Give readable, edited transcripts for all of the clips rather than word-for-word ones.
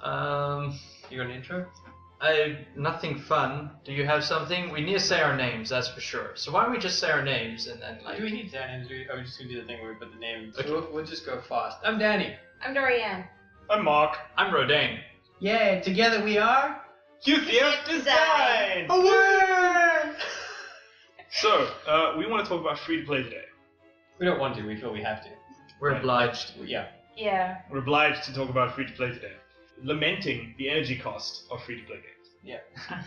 You got an intro? Nothing fun. Do you have something? We need to say our names, that's for sure. So why don't we just say our names and then like... Do we need to say our names? Are we just going to do the thing where we put the names? Okay. We'll just go fast. I'm Danny. I'm Dorianne. I'm Marc. I'm Rodain. Yeah, together we are... QCF Design! Away! So, we want to talk about free-to-play today. We don't want to, we feel we have to. We're obliged. Yeah. Yeah. We're obliged to talk about free-to-play today. Lamenting the energy cost of free-to-play games. Yeah.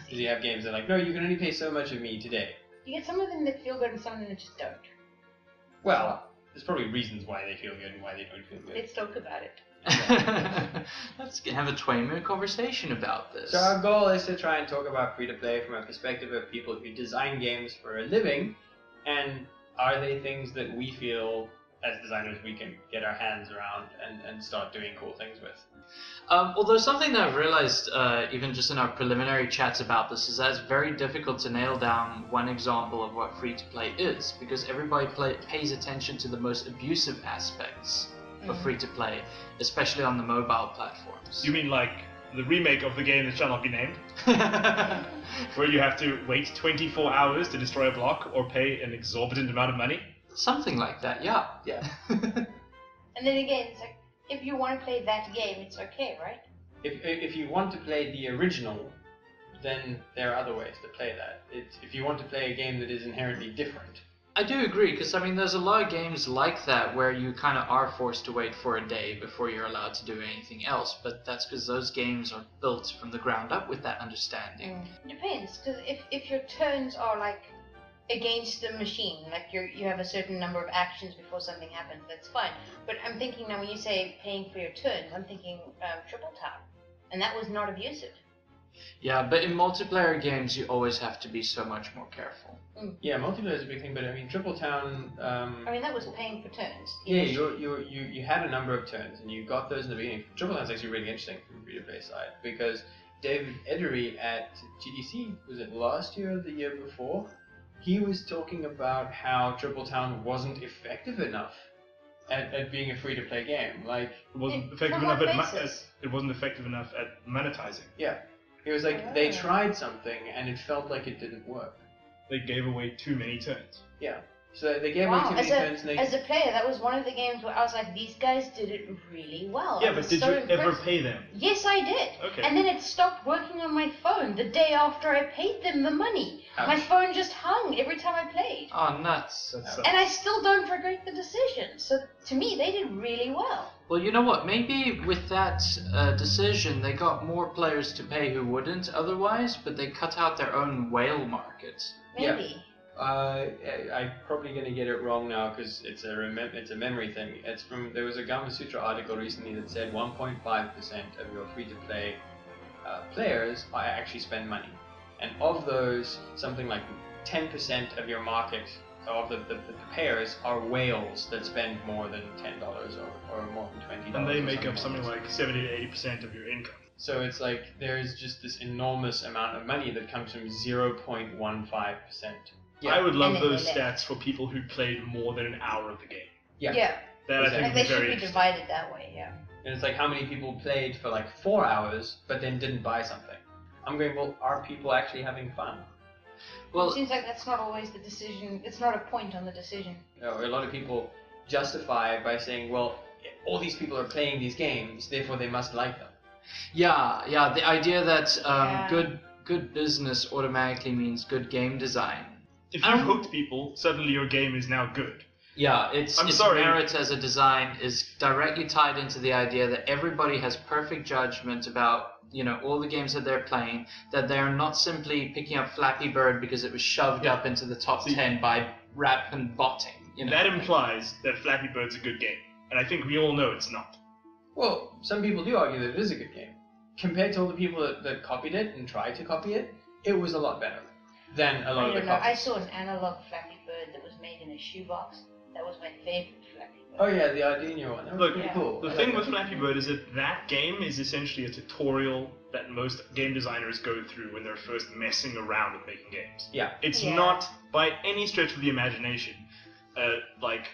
Because you have games that are like, no, you can only pay so much of me today. You get some of them that feel good and some of them that just don't. Well, there's probably reasons why they feel good and why they don't feel good. Let's talk about it. Let's have a 20-minute conversation about this. So our goal is to try and talk about free-to-play from a perspective of people who design games for a living, and are they things that we feel as designers we can get our hands around and start doing cool things with. Although something that I've realized, even just in our preliminary chats about this, is that it's very difficult to nail down one example of what free-to-play is, because everybody pays attention to the most abusive aspects of free-to-play, especially on the mobile platforms. You mean like the remake of the game that shall not be named? Where you have to wait 24 hours to destroy a block or pay an exorbitant amount of money? Something like that, yeah. Yeah. And then again, it's like, if you want to play that game, it's okay, right? If you want to play the original, then there are other ways to play that. If you want to play a game that is inherently different. I do agree, because I mean, there's a lot of games like that where you kind of are forced to wait for a day before you're allowed to do anything else, but that's because those games are built from the ground up with that understanding. Depends, because if your turns are like against the machine, like you have a certain number of actions before something happens, that's fine. But I'm thinking now when you say paying for your turns, I'm thinking Triple Town, and that was not abusive. Yeah, but in multiplayer games you always have to be so much more careful. Yeah, multiplayer is a big thing, but I mean Triple Town. I mean that was paying for turns. Yeah, you had a number of turns, and you got those in the beginning. Triple Town is actually really interesting from the free-to-play side because David Edery at GDC, was it last year or the year before? He was talking about how Triple Town wasn't effective enough at being a free-to-play game. Like it wasn't effective enough at monetizing. Yeah, it was like they tried something and it felt like it didn't work. They gave away too many turns. Yeah, so they gave away too many turns. And as a player, that was one of the games where I was like, these guys did it really well. Yeah, but did you ever pay them? Yes, I did. Okay. And then it stopped working on my phone the day after I paid them the money. Ouch. My phone just hung every time I played. Oh, nuts. And I still don't regret the decision. So to me, they did really well. Well, you know what? Maybe with that decision, they got more players to pay who wouldn't otherwise, but they cut out their own whale market. Maybe. Yeah. I'm probably going to get it wrong now because it's a memory thing. It's there was a Gama Sutra article recently that said 1.5% of your free-to-play players actually spend money. And of those, something like 10% of your market, of the payers, are whales that spend more than $10 or more than $20. And they make up something like 70 to 80% of your income. So it's like there's just this enormous amount of money that comes from 0.15%. Yeah. I would love those stats for people who played more than an hour of the game. Yeah. That exactly. I think They would be very should be divided that way, yeah. And it's like how many people played for like 4 hours but then didn't buy something. I'm going, well, are people actually having fun? Well, it seems like that's not always the decision. It's not a point on the decision. You know, a lot of people justify it by saying, well, all these people are playing these games, therefore they must like them. Yeah, the idea that good business automatically means good game design. If you hooked people, suddenly your game is now good. Yeah, its merit as a design is directly tied into the idea that everybody has perfect judgment about, you know, all the games that they're playing, that they're not simply picking up Flappy Bird because it was shoved up into the top 10 by rap and botting. You know? That implies that Flappy Bird's a good game, and I think we all know it's not. Well, some people do argue that it is a good game. Compared to all the people that copied it and tried to copy it, it was a lot better than a lot of the copies. I saw an analog Flappy Bird that was made in a shoebox. That was my favorite Flappy Bird. Oh yeah, the Arduino one. That was pretty cool. The thing with Flappy Bird is that game is essentially a tutorial that most game designers go through when they're first messing around with making games. Yeah. It's not, by any stretch of the imagination, like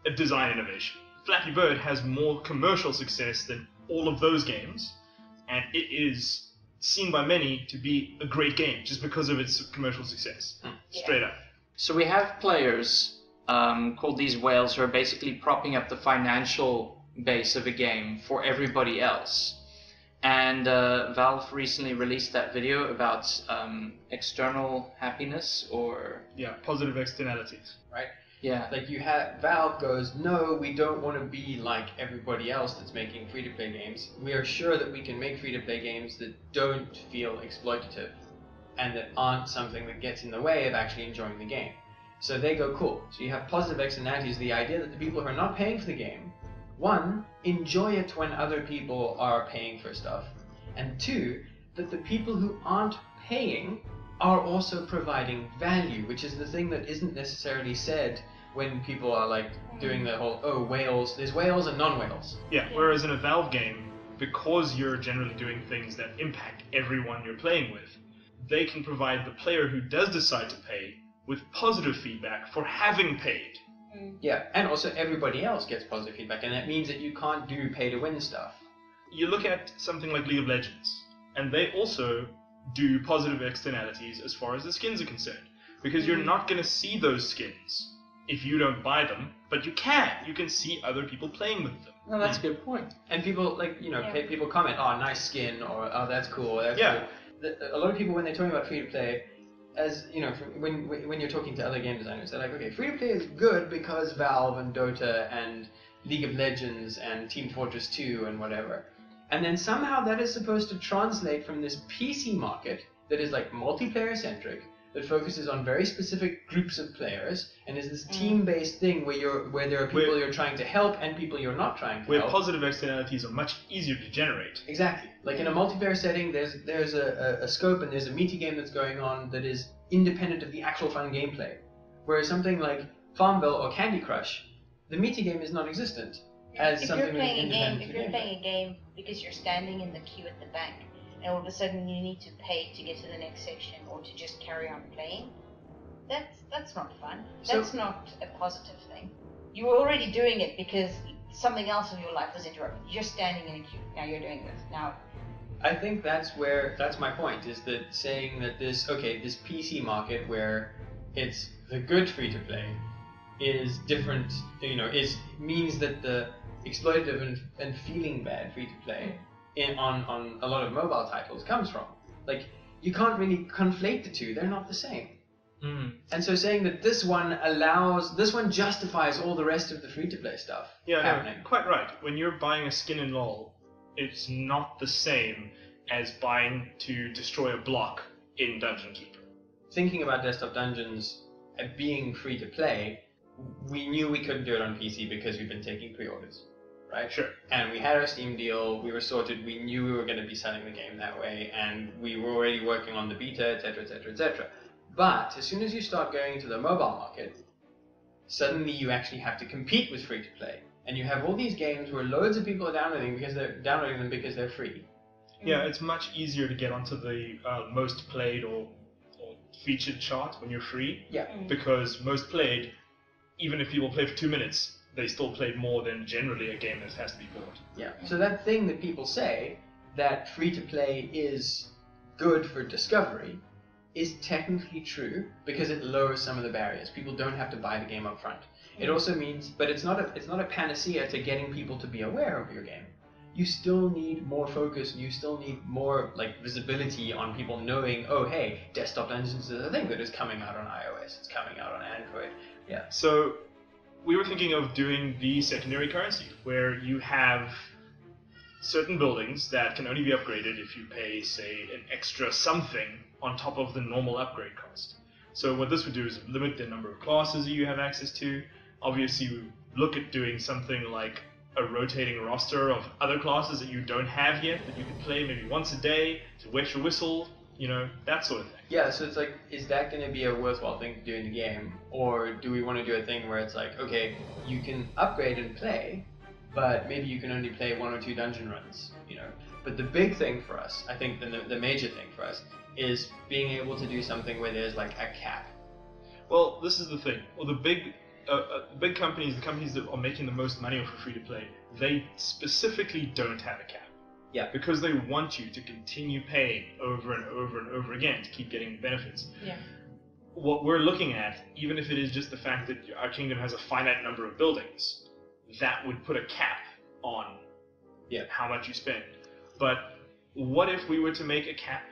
a design innovation. Flappy Bird has more commercial success than all of those games, and it is seen by many to be a great game just because of its commercial success. Straight up. So we have players called these whales who are basically propping up the financial base of a game for everybody else. And Valve recently released that video about external happiness, or... Yeah, positive externalities. Right? Yeah. Like Valve goes, no, we don't want to be like everybody else that's making free-to-play games. We are sure that we can make free-to-play games that don't feel exploitative and that aren't something that gets in the way of actually enjoying the game. So they go, cool. So you have positive externalities, the idea that the people who are not paying for the game, one, enjoy it when other people are paying for stuff, and two, that the people who aren't paying are also providing value, which is the thing that isn't necessarily said when people are like doing the whole, oh, whales, there's whales and non-whales. Yeah, whereas in a Valve game, because you're generally doing things that impact everyone you're playing with, they can provide the player who does decide to pay with positive feedback for having paid. Yeah, and also everybody else gets positive feedback, and that means that you can't do pay-to-win stuff. You look at something like League of Legends, and they also do positive externalities as far as the skins are concerned, because you're not going to see those skins if you don't buy them, but you can see other people playing with them. No, that's a good point. And people, like, you know, people comment, oh, nice skin, or oh, that's cool, that's cool. A lot of people, when they're talking about free-to-play, as, you know, when you're talking to other game designers, they're like, okay, free-to-play is good because Valve and Dota and League of Legends and Team Fortress 2 and whatever. And then somehow that is supposed to translate from this PC market that is like multiplayer-centric, that focuses on very specific groups of players, and is this team-based thing where there are people you're trying to help and people you're not trying to help. Where positive externalities are much easier to generate. Exactly. Like in a multiplayer setting, there's a scope and there's a meaty game that's going on that is independent of the actual fun gameplay. Whereas something like Farmville or Candy Crush, the meaty game is non-existent. If you're playing a game because you're standing in the queue at the bank, and all of a sudden you need to pay to get to the next section or to just carry on playing, that's not fun. That's not a positive thing. You were already doing it because something else in your life was interrupted. You're standing in a queue. Now you're doing this. Now, I think that's my point, is that saying that this PC market where it's the good free-to-play is different, you know, means that the exploitative and feeling bad free-to-play on a lot of mobile titles comes from. Like, you can't really conflate the two, they're not the same. And so saying that this one justifies all the rest of the free-to-play stuff happening. No, quite right. When you're buying a skin in LoL, it's not the same as buying to destroy a block in Dungeon Keeper. Thinking about Desktop Dungeons being free-to-play, we knew we couldn't do it on PC because we've been taking pre-orders. Right? Sure. And we had our Steam deal, we were sorted, we knew we were going to be selling the game that way, and we were already working on the beta, etc, etc, etc. But as soon as you start going into the mobile market, suddenly you actually have to compete with free-to-play. And you have all these games where loads of people are downloading them because they're free. Yeah, it's much easier to get onto the most played or featured chart when you're free. Yeah. Because most played, even if people play for 2 minutes, they still play more than generally a game that has to be bought. Yeah. So that thing that people say, that free-to-play is good for discovery, is technically true because it lowers some of the barriers. People don't have to buy the game up front. It also means, but it's not a panacea to getting people to be aware of your game. You still need more focus, you still need more like visibility on people knowing, oh hey, Desktop Dungeons is a thing that is coming out on iOS, it's coming out on Android. Yeah. So we were thinking of doing the secondary currency, where you have certain buildings that can only be upgraded if you pay, say, an extra something on top of the normal upgrade cost. So what this would do is limit the number of classes you have access to. Obviously, we look at doing something like a rotating roster of other classes that you don't have yet, that you can play maybe once a day to wet your whistle, you know, that sort of thing. Yeah, so it's like, is that going to be a worthwhile thing to do in the game? Or do we want to do a thing where it's like, okay, you can upgrade and play, but maybe you can only play 1 or 2 dungeon runs, you know? But the big thing for us, I think the major thing for us, is being able to do something where there's like a cap. Well, this is the thing. Well, the big companies, the companies that are making the most money off of free-to-play, they specifically don't have a cap. Yeah. Because they want you to continue paying over and over and over again to keep getting benefits. Yeah. What we're looking at, even if it is just the fact that our kingdom has a finite number of buildings, that would put a cap on how much you spend. But what if we were to make a cap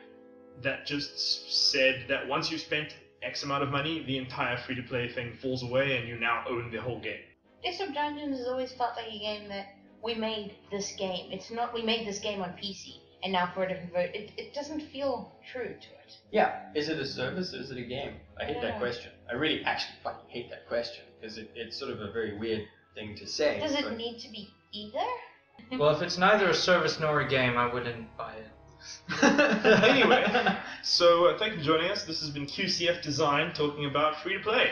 that just said that once you've spent X amount of money, the entire free-to-play thing falls away and you now own the whole game? Desktop Dungeons has always felt like a game that we made this game. It's not we made this game on PC and now for a different version. It doesn't feel true to it. Yeah. Is it a service or is it a game? I hate that Yeah. question. I really actually fucking hate that question because it's sort of a very weird thing to say. Does it but- need to be either? Well, if it's neither a service nor a game, I wouldn't buy it. Anyway, so thank you for joining us. This has been QCF Design talking about free-to-play.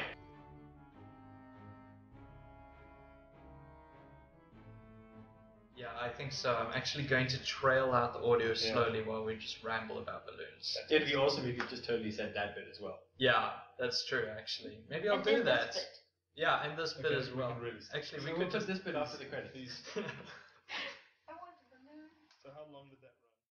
Yeah, I think so. I'm actually going to trail out the audio slowly while we just ramble about balloons. It'd be awesome if you just totally said that bit as well. Yeah, that's true, actually. Maybe I'll And do then that. this bit. Yeah, and this bit Okay, as we well. can really- Actually, So we we'll could put just... this bit after the credits. I want the balloon. So how long did that run?